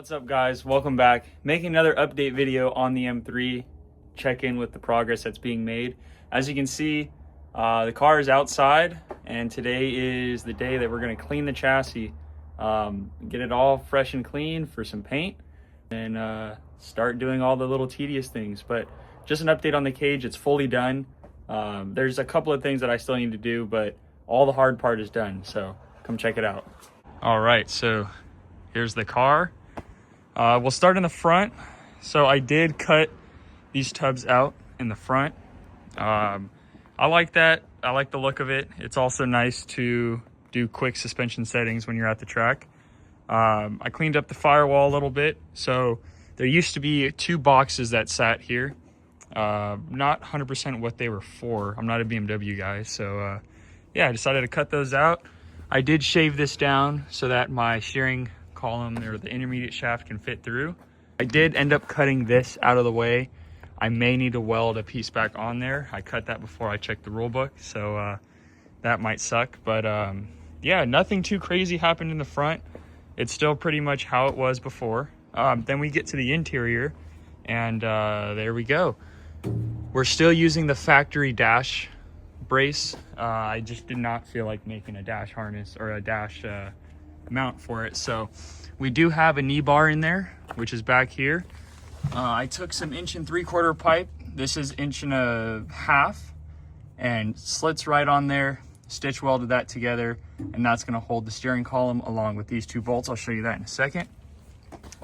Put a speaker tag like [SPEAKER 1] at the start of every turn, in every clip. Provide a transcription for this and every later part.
[SPEAKER 1] What's up, guys? Welcome back. Making another update video on the M3. Check in with the progress that's being made. As you can see, the car is outside, and today is the day that we're going to clean the chassis, get it all fresh and clean for some paint, and start doing all the little tedious things. But just an update on the cage. It's fully done. There's a couple of things that I still need to do, but all the hard part is done. So come check it out. All right, so here's the car. We'll start in the front. So I did cut these tubs out in the front. I like that. I like the look of it. It's also nice to do quick suspension settings when you're at the track. I cleaned up the firewall a little bit. So there used to be two boxes that sat here. Not 100% what they were for. I'm not a BMW guy. So yeah, I decided to cut those out. I did shave this down so that my steering column or the intermediate shaft can fit through. I did end up cutting this out of the way. I may need to weld a piece back on there. I cut that before I checked the rule book, so that might suck. But yeah, nothing too crazy happened in the front. It's still pretty much how it was before. Then we get to the interior, and there we go. We're still using the factory dash brace. I just did not feel like making a dash harness or a dash mount for it, so we do have a knee bar in there, which is back here. I took some 1 3/4 pipe. This is 1 1/2 and slits right on there. Stitch welded that together, and that's going to hold the steering column along with these two bolts. I'll show you that in a second.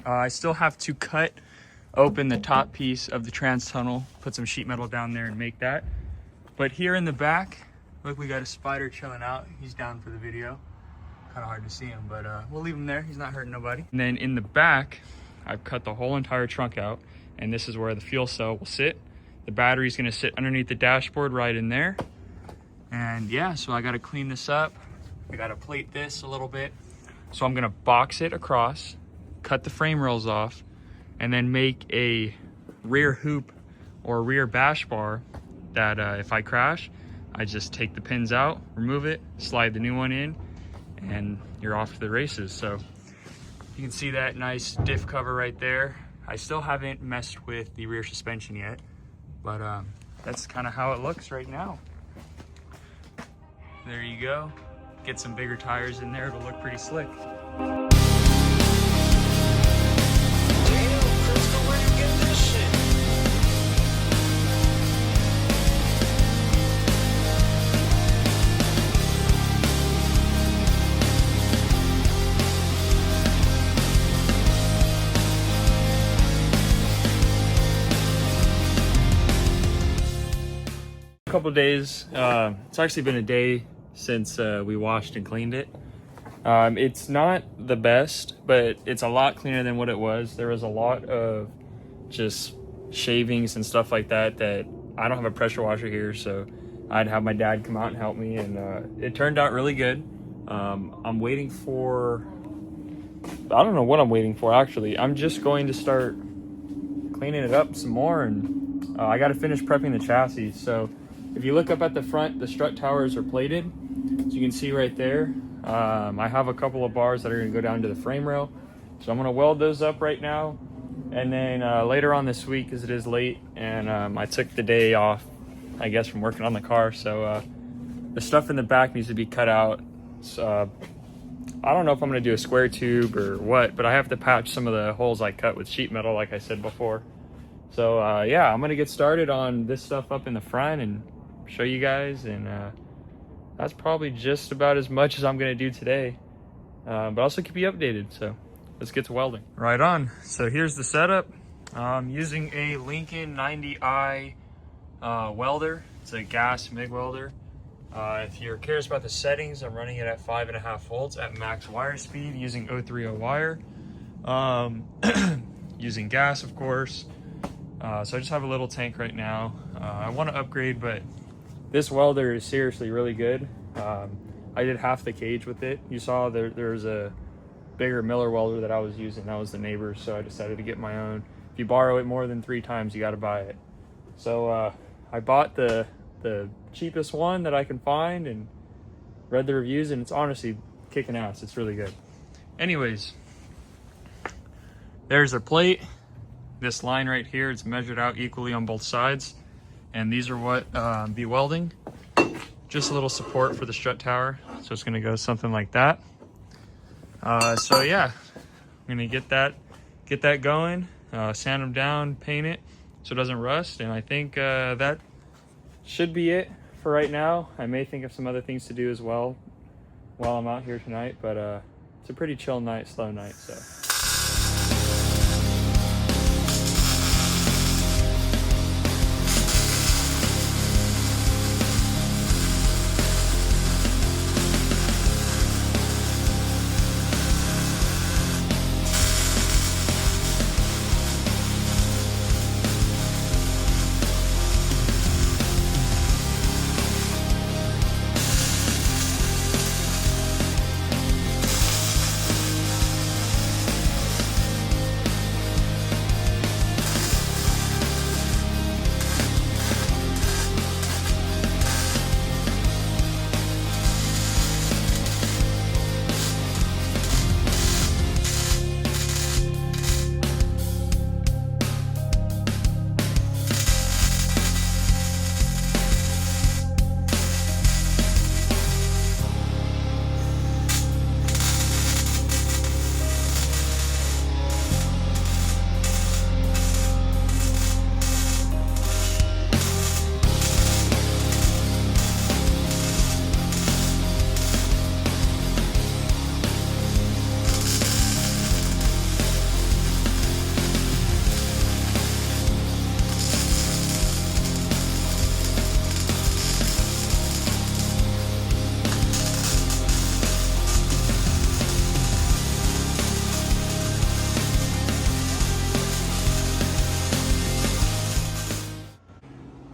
[SPEAKER 1] I still have to cut open the top piece of the trans tunnel, put some sheet metal down there and make that. But here in the back, look, we got a spider chilling out. He's down for the video. Kind of hard to see him, but we'll leave him there. He's not hurting nobody. And then in the back, I've cut the whole entire trunk out, and this is where the fuel cell will sit. The battery's gonna sit underneath the dashboard right in there. And yeah, so I gotta clean this up. I gotta plate this a little bit. So I'm gonna box it across, cut the frame rails off, and then make a rear hoop or rear bash bar that if I crash, I just take the pins out, remove it, slide the new one in, and you're off to the races. So you can see that nice diff cover right there. I still haven't messed with the rear suspension yet, but that's kind of how it looks right now. There you go. Get some bigger tires in there, it'll look pretty slick. Couple days. It's actually been a day since we washed and cleaned it. It's not the best, but it's a lot cleaner than what it was. There was a lot of just shavings and stuff like that I don't have a pressure washer here, so I'd have my dad come out and help me, and it turned out really good. I'm waiting for, I don't know what I'm waiting for actually. I'm just going to start cleaning it up some more, and I got to finish prepping the chassis. So if you look up at the front, the strut towers are plated. So you can see right there, I have a couple of bars that are going to go down to the frame rail. So I'm going to weld those up right now. And then later on this week, as it is late, and I took the day off, I guess, from working on the car. So the stuff in the back needs to be cut out. So I don't know if I'm going to do a square tube or what, but I have to patch some of the holes I cut with sheet metal, like I said before. So yeah, I'm going to get started on this stuff up in the front and show you guys, and that's probably just about as much as I'm gonna do today, but also keep you updated. So let's get to welding. Right on. So here's the setup. I'm using a Lincoln 90i welder. It's a gas MIG welder. If you're curious about the settings, I'm running it at 5.5 volts at max wire speed using 030 wire, using gas, of course. So I just have a little tank right now. I want to upgrade, but this welder is seriously really good. I did half the cage with it. You saw there's a bigger Miller welder that I was using. That was the neighbor's, so I decided to get my own. If you borrow it more than 3 times, you got to buy it. So I bought the cheapest one that I can find and read the reviews, and it's honestly kicking ass. It's really good. Anyways, There's a plate. This line right here, it's measured out equally on both sides. And these are what be welding. Just a little support for the strut tower. So it's gonna go something like that. So yeah, I'm gonna get that going, sand them down, paint it so it doesn't rust. And I think that should be it for right now. I may think of some other things to do as well while I'm out here tonight, but it's a pretty chill night, slow night, so.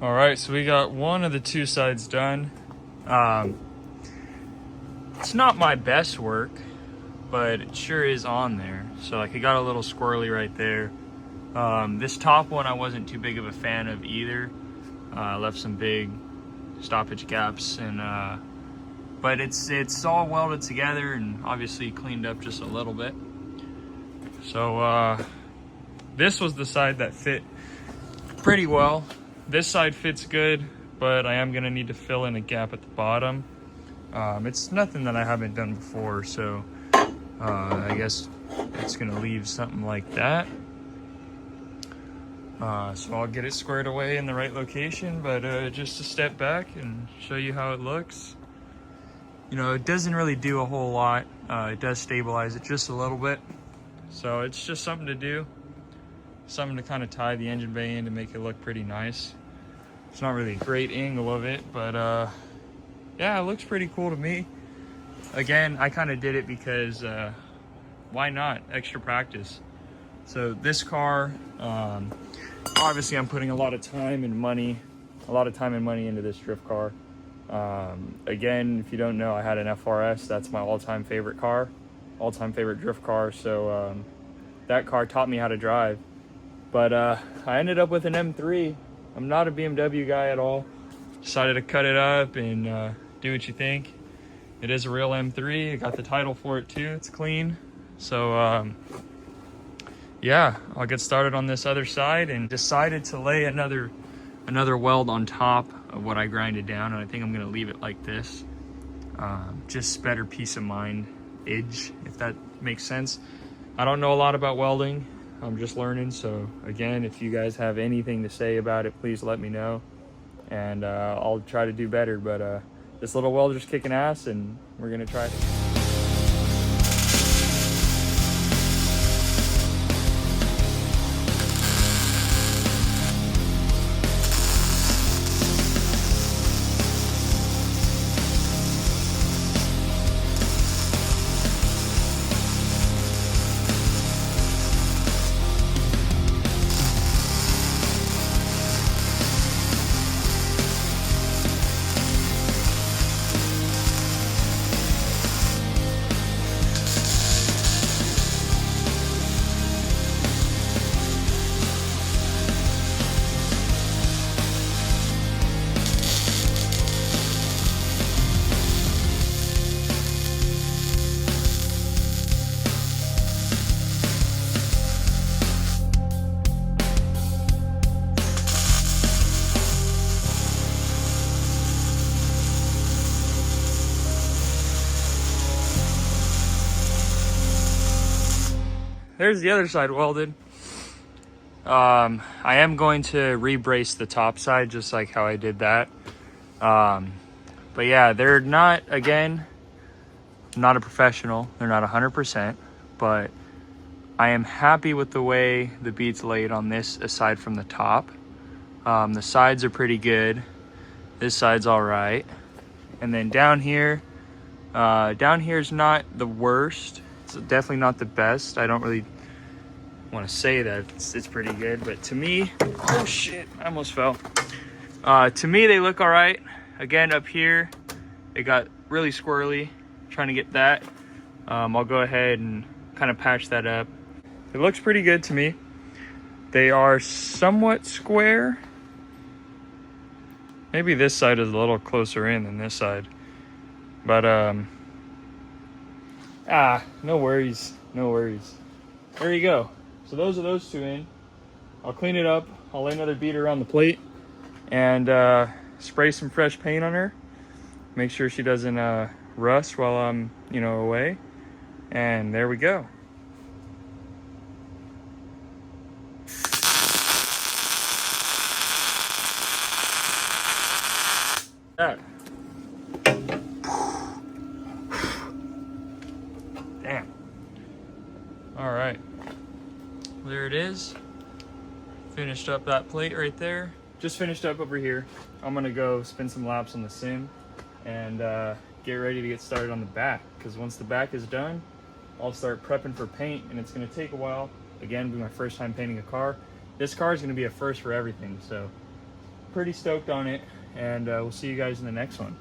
[SPEAKER 1] All right, so we got one of the two sides done. It's not my best work, but it sure is on there. So like it got a little squirrely right there. This top one I wasn't too big of a fan of either. Left some big stoppage gaps, and but it's all welded together and obviously cleaned up just a little bit. So this was the side that fit pretty well. This side fits good, but I am gonna need to fill in a gap at the bottom. It's nothing that I haven't done before, so I guess it's gonna leave something like that. So I'll get it squared away in the right location, but just to step back and show you how it looks. You know, it doesn't really do a whole lot. It does stabilize it just a little bit. So it's just something to do. Something to kind of tie the engine bay in to make it look pretty nice. It's not really a great angle of it, but yeah, it looks pretty cool to me. Again, I kind of did it because why not? Extra practice. So this car, obviously I'm putting a lot of time and money into this drift car. Again, if you don't know, I had an FRS. That's my all-time favorite car, all-time favorite drift car. So that car taught me how to drive. But I ended up with an M3. I'm not a BMW guy at all. Decided to cut it up and do what you think. It is a real M3. I got the title for it too. It's clean. So yeah, I'll get started on this other side, and decided to lay another weld on top of what I grinded down, and I think I'm gonna leave it like this. Just better peace of mind edge, if that makes sense. I don't know a lot about welding. I'm just learning, so again, if you guys have anything to say about it, please let me know, and I'll try to do better. But this little welder's kicking ass, and we're gonna try it. there's the other side welded. I am going to re-brace the top side just like how I did that. But yeah, they're not, again, not a professional. They're not 100%, but I am happy with the way the bead's laid on this aside from the top. The sides are pretty good. This side's all right. And then down here is not the worst. It's definitely not the best. I don't really want to say that it's pretty good, but to me, oh shit, I almost fell. To me, they look all right. Again, up here, it got really squirrely, trying to get that. I'll go ahead and kind of patch that up. It looks pretty good to me. They are somewhat square. Maybe this side is a little closer in than this side. But, no worries, no worries. There you go. So those are those two in. I'll clean it up. I'll lay another beater on the plate and spray some fresh paint on her. Make sure she doesn't rust while I'm, away. And there we go. That. Damn. All right. There it is. Finished up that plate right there. Just finished up over here. I'm gonna go spin some laps on the sim and get ready to get started on the back, because once the back is done, I'll start prepping for paint, and it's gonna take a while. Again, it'll be my first time painting a car. This car is gonna be a first for everything, so pretty stoked on it, and we'll see you guys in the next one.